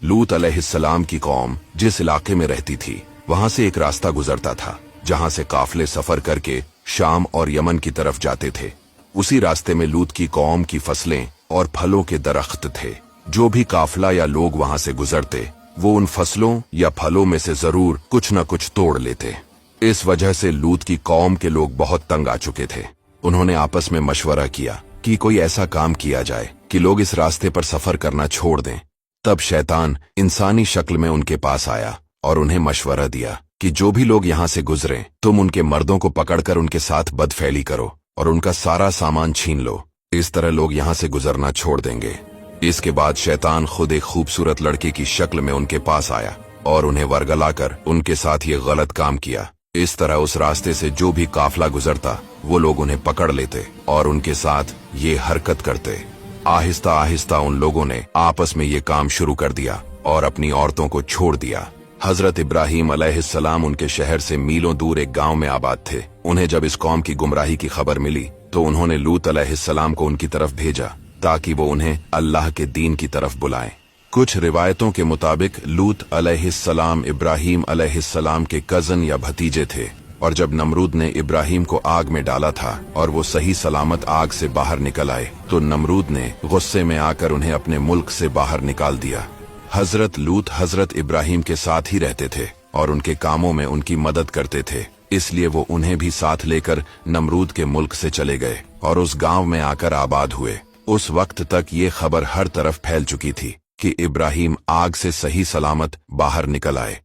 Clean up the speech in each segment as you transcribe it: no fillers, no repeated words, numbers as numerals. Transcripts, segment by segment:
लूत अलैहिस्सलाम की कौम जिस इलाके में रहती थी वहां से एक रास्ता गुजरता था जहां से काफले सफर करके शाम और यमन की तरफ जाते थे। उसी रास्ते में लूत की कौम की फसलें और फलों के दरख्त थे। जो भी काफला या लोग वहां से गुजरते वो उन फसलों या फलों में से जरूर कुछ न कुछ तोड़ लेते। इस वजह से लूत की कौम के लोग बहुत तंग आ चुके थे। उन्होंने आपस में मशवरा किया कि कोई ऐसा काम किया जाए कि लोग इस रास्ते पर सफर करना छोड़ दें। तब शैतान इंसानी शक्ल में उनके पास आया और उन्हें मशवरा दिया कि जो भी लोग यहाँ से गुजरें तुम उनके मर्दों को पकड़कर उनके साथ बदफैली करो और उनका सारा सामान छीन लो। इस तरह लोग यहाँ से गुजरना छोड़ देंगे। इसके बाद शैतान खुद एक खूबसूरत लड़के की शक्ल में उनके पास आया और उन्हें वर्गलाकर उनके साथ ये गलत काम किया। इस तरह उस रास्ते से जो भी काफला गुजरता वो लोग उन्हें पकड़ लेते और उनके साथ ये हरकत करते। आहिस्ता आहिस्ता उन लोगों ने आपस में ये काम शुरू कर दिया और अपनी औरतों को छोड़ दिया। हजरत इब्राहीम अलैहिस्सलाम उनके शहर से मीलों दूर एक गांव में आबाद थे। उन्हें जब इस कौम की गुमराही की खबर मिली तो उन्होंने लूत अलैहिस्सलाम को उनकी तरफ भेजा ताकि वो उन्हें अल्लाह के दीन की तरफ बुलाएं। कुछ रिवायतों के मुताबिक लूत अलैहिस्सलाम इब्राहीम अलैहिस्सलाम के कजन या भतीजे थे और जब नमरूद ने इब्राहीम को आग में डाला था और वो सही सलामत आग से बाहर निकल आए तो नमरूद ने गुस्से में आकर उन्हें अपने मुल्क से बाहर निकाल दिया। हजरत लूत हजरत इब्राहीम के साथ ही रहते थे और उनके कामों में उनकी मदद करते थे, इसलिए वो उन्हें भी साथ लेकर नमरूद के मुल्क से चले गए और उस गांव में आकर आबाद हुए। उस वक्त तक ये खबर हर तरफ फैल चुकी थी कि इब्राहीम आग से सही सलामत बाहर निकल आए।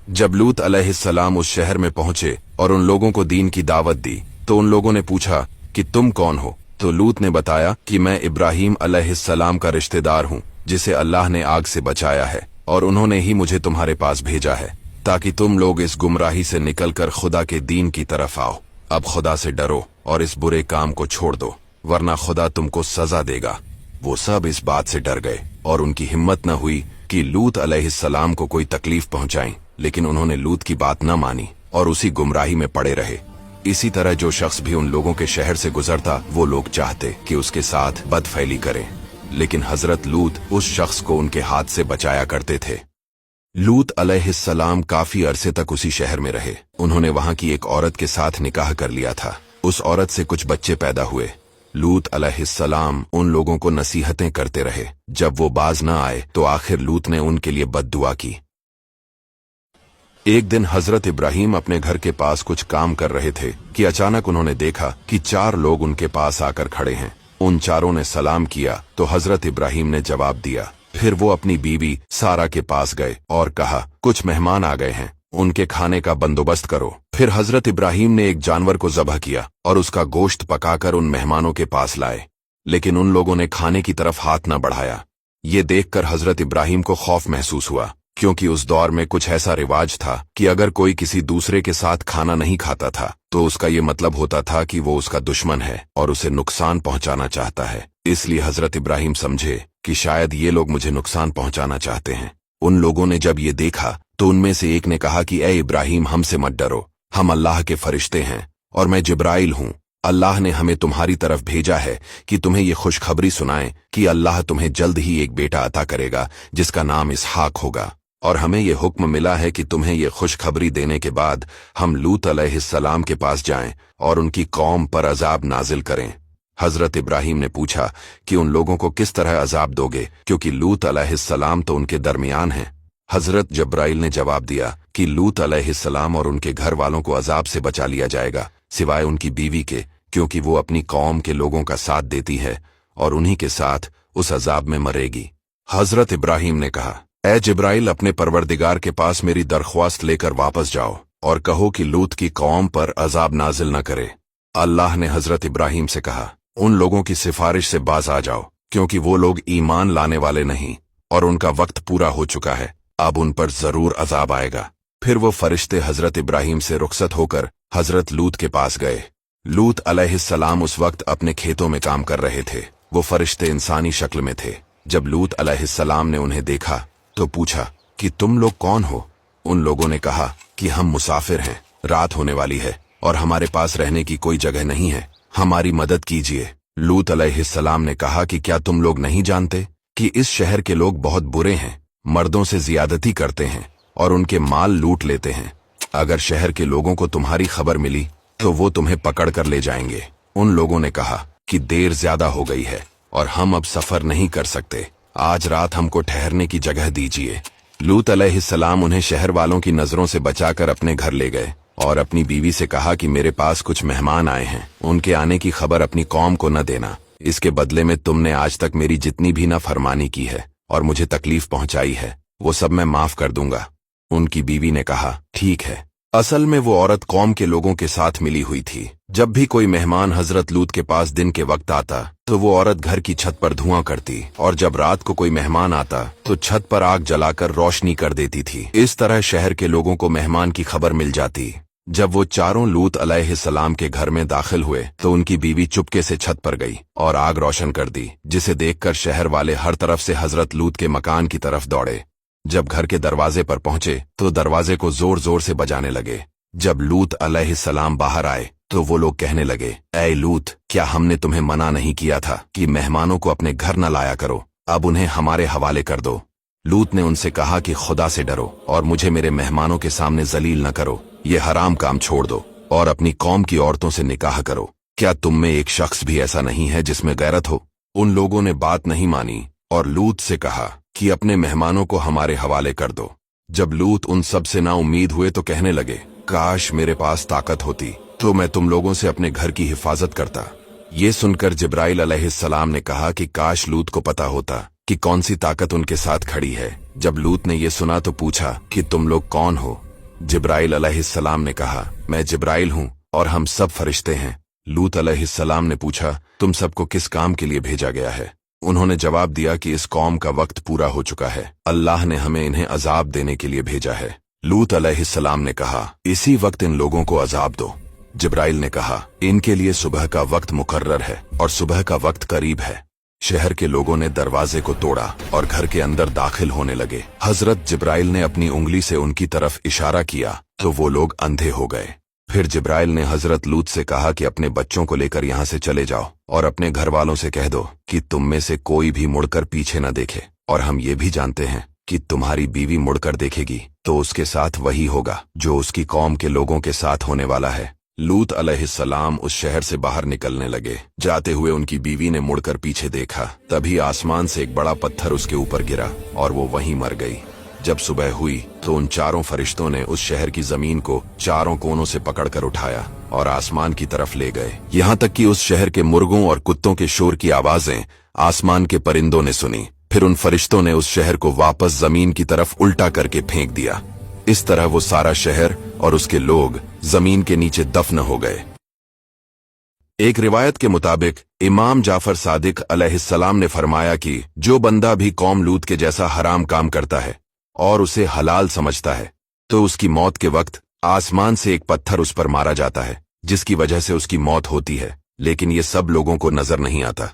जब लूत अलैहिस्सलाम उस शहर में पहुंचे और उन लोगों को दीन की दावत दी तो उन लोगों ने पूछा कि तुम कौन हो? तो लूत ने बताया कि मैं इब्राहीम अलैहिस्सलाम का रिश्तेदार हूं जिसे अल्लाह ने आग से बचाया है और उन्होंने ही मुझे तुम्हारे पास भेजा है ताकि तुम लोग इस गुमराही से निकलकर खुदा के दीन की तरफ आओ। अब खुदा से डरो और इस बुरे काम को छोड़ दो वरना खुदा तुमको सजा देगा। वो सब इस बात से डर गए और उनकी हिम्मत न हुई कि लूत अलैहिस्सलाम को कोई तकलीफ पहुंचाएं, लेकिन उन्होंने लूत की बात न मानी और उसी गुमराही में पड़े रहे। इसी तरह जो शख्स भी उन लोगों के शहर से गुजरता वो लोग चाहते कि उसके साथ बदफैली करें, लेकिन हजरत लूत उस शख्स को उनके हाथ से बचाया करते थे। लूत अलैहिस्सलाम काफी अरसे तक उसी शहर में रहे। उन्होंने वहां की एक औरत के साथ निकाह कर लिया था। उस औरत से कुछ बच्चे पैदा हुए। लूत अलैहिस्सलाम उन लोगों को नसीहतें करते रहे। जब वो बाज न आए तो आखिर लूत ने उनके लिए बद्दुआ की। एक दिन हजरत इब्राहीम अपने घर के पास कुछ काम कर रहे थे कि अचानक उन्होंने देखा कि 4 लोग उनके पास आकर खड़े हैं। उन चारों ने सलाम किया तो हजरत इब्राहीम ने जवाब दिया। फिर वो अपनी बीवी सारा के पास गए और कहा कुछ मेहमान आ गए हैं, उनके खाने का बंदोबस्त करो। फिर हजरत इब्राहीम ने एक जानवर को ज़बह किया और उसका गोश्त पकाकर उन मेहमानों के पास लाए, लेकिन उन लोगों ने खाने की तरफ हाथ न बढ़ाया। ये देखकर हजरत इब्राहीम को खौफ महसूस हुआ, क्योंकि उस दौर में कुछ ऐसा रिवाज था कि अगर कोई किसी दूसरे के साथ खाना नहीं खाता था तो उसका ये मतलब होता था कि वो उसका दुश्मन है और उसे नुकसान पहुंचाना चाहता है। इसलिए हजरत इब्राहीम समझे कि शायद ये लोग मुझे नुकसान पहुंचाना चाहते हैं। उन लोगों ने जब ये देखा तो उनमें से एक ने कहा कि ए इब्राहीम, हमसे मत डरो, हम अल्लाह के फरिश्ते हैं और मैं जिब्राइल हूँ। अल्लाह ने हमें तुम्हारी तरफ भेजा है कि तुम्हें ये खुशखबरी सुनाएं कि अल्लाह तुम्हें जल्द ही एक बेटा अता करेगा जिसका नाम इसहाक होगा, और हमें ये हुक्म मिला है कि तुम्हें ये खुशखबरी देने के बाद हम लूत अलैहिस्सलाम के पास जाएं और उनकी कौम पर अजाब नाजिल करें। हजरत इब्राहीम ने पूछा कि उन लोगों को किस तरह अजाब दोगे, क्योंकि लूत अलैहिस्सलाम तो उनके दरमियान हैं। हजरत जब्राइल ने जवाब दिया कि लूत अलैहिस्सलाम और उनके घर वालों को अजाब से बचा लिया जाएगा सिवाय उनकी बीवी के, क्योंकि वो अपनी कौम के लोगों का साथ देती है और उन्हीं के साथ उस अजाब में मरेगी। हजरत इब्राहीम ने कहा, ए जिब्राइल, अपने परवरदिगार के पास मेरी दरख्वास्त लेकर वापस जाओ और कहो कि लूत की कौम पर अजाब नाजिल न करे। अल्लाह ने हजरत इब्राहीम से कहा, उन लोगों की सिफारिश से बाज आ जाओ, क्योंकि वो लोग ईमान लाने वाले नहीं और उनका वक्त पूरा हो चुका है, अब उन पर जरूर अजाब आएगा। फिर वो फरिश्ते हजरत इब्राहीम से रुखसत होकर हजरत लूत के पास गए। लूत अलैहिस्सलाम उस वक्त अपने खेतों में काम कर रहे थे। वो फरिश्ते इंसानी शक्ल में थे। जब लूत अलैहिस्सलाम ने उन्हें देखा तो पूछा कि तुम लोग कौन हो? उन लोगों ने कहा कि हम मुसाफिर हैं, रात होने वाली है और हमारे पास रहने की कोई जगह नहीं है, हमारी मदद कीजिए। लूत अलैहिस्सलाम ने कहा कि क्या तुम लोग नहीं जानते कि इस शहर के लोग बहुत बुरे हैं, मर्दों से ज्यादती करते हैं और उनके माल लूट लेते हैं। अगर शहर के लोगों को तुम्हारी खबर मिली तो वो तुम्हें पकड़ कर ले जाएंगे। उन लोगों ने कहा कि देर ज्यादा हो गई है और हम अब सफर नहीं कर सकते, आज रात हमको ठहरने की जगह दीजिए। लूत अलैहिस्सलाम उन्हें शहर वालों की नजरों से बचाकर अपने घर ले गए और अपनी बीवी से कहा कि मेरे पास कुछ मेहमान आए हैं, उनके आने की खबर अपनी कौम को न देना। इसके बदले में तुमने आज तक मेरी जितनी भी नाफरमानी की है और मुझे तकलीफ पहुंचाई है वो सब मैं माफ कर दूंगा। उनकी बीवी ने कहा ठीक है। असल में वो औरत कौम के लोगों के साथ मिली हुई थी। जब भी कोई मेहमान हजरत लूत के पास दिन के वक्त आता तो वो औरत घर की छत पर धुआं करती और जब रात को कोई मेहमान आता तो छत पर आग जलाकर रोशनी कर देती थी। इस तरह शहर के लोगों को मेहमान की खबर मिल जाती। जब वो चारों लूत अलैहिस्सलाम के घर में दाखिल हुए तो उनकी बीवी चुपके से छत पर गई और आग रोशन कर दी, जिसे देखकर शहर वाले हर तरफ से हजरत लूत के मकान की तरफ दौड़े। जब घर के दरवाजे पर पहुंचे तो दरवाजे को जोर जोर से बजाने लगे। जब लूत अलैहिस्सलाम बाहर आए तो वो लोग कहने लगे, ऐ लूत, क्या हमने तुम्हें मना नहीं किया था कि मेहमानों को अपने घर न लाया करो? अब उन्हें हमारे हवाले कर दो। लूत ने उनसे कहा कि खुदा से डरो और मुझे मेरे मेहमानों के सामने जलील न करो। ये हराम काम छोड़ दो और अपनी कौम की औरतों से निकाह करो। क्या तुम में एक शख्स भी ऐसा नहीं है जिसमें गैरत हो? उन लोगों ने बात नहीं मानी और लूत से कहा कि अपने मेहमानों को हमारे हवाले कर दो। जब लूत उन सब से ना उम्मीद हुए तो कहने लगे, काश मेरे पास ताकत होती तो मैं तुम लोगों से अपने घर की हिफाजत करता। ये सुनकर जिब्राइल अलैहिस्सलाम ने कहा कि काश लूत को पता होता कि कौन सी ताकत उनके साथ खड़ी है। जब लूत ने ये सुना तो पूछा कि तुम लोग कौन हो? जिब्राइल अलैहिस्सलाम ने कहा, मैं जिब्राइल हूँ और हम सब फरिश्ते हैं। लूत अलैहिस्सलाम ने पूछा, तुम सबको किस काम के लिए भेजा गया है? उन्होंने जवाब दिया कि इस कौम का वक्त पूरा हो चुका है, अल्लाह ने हमें इन्हें अजाब देने के लिए भेजा है। लूत अलैहिस्सलाम ने कहा, इसी वक्त इन लोगों को अजाब दो। जिब्राइल ने कहा, इनके लिए सुबह का वक्त मुकर्रर है और सुबह का वक्त करीब है। शहर के लोगों ने दरवाजे को तोड़ा और घर के अंदर दाखिल होने लगे। हजरत जिब्राइल ने अपनी उंगली से उनकी तरफ इशारा किया तो वो लोग अंधे हो गए। फिर जिब्राइल ने हजरत लूत से कहा कि अपने बच्चों को लेकर यहाँ से चले जाओ और अपने घर वालों से कह दो कि तुम में से कोई भी मुड़कर पीछे न देखे, और हम ये भी जानते हैं कि तुम्हारी बीवी मुड़कर देखेगी तो उसके साथ वही होगा जो उसकी कौम के लोगों के साथ होने वाला है। लूत अलैहिस्सलाम उस शहर से बाहर निकलने लगे। जाते हुए उनकी बीवी ने मुड़कर पीछे देखा, तभी आसमान से एक बड़ा पत्थर उसके ऊपर गिरा और वो वहीं मर गई। जब सुबह हुई तो उन चारों फरिश्तों ने उस शहर की जमीन को चारों कोनों से पकड़कर उठाया और आसमान की तरफ ले गए। यहाँ तक कि उस शहर के मुर्गों और कुत्तों के शोर की आवाजें आसमान के परिंदों ने सुनी। फिर उन फरिश्तों ने उस शहर को वापस जमीन की तरफ उल्टा करके फेंक दिया। इस तरह वो सारा शहर और उसके लोग जमीन के नीचे दफन हो गए। एक रिवायत के मुताबिक इमाम जाफर सादिक अलैहिस्सलाम ने फरमाया कि जो बंदा भी कौम लूत के जैसा हराम काम करता है और उसे हलाल समझता है तो उसकी मौत के वक्त आसमान से एक पत्थर उस पर मारा जाता है, जिसकी वजह से उसकी मौत होती है, लेकिन ये सब लोगों को नजर नहीं आता।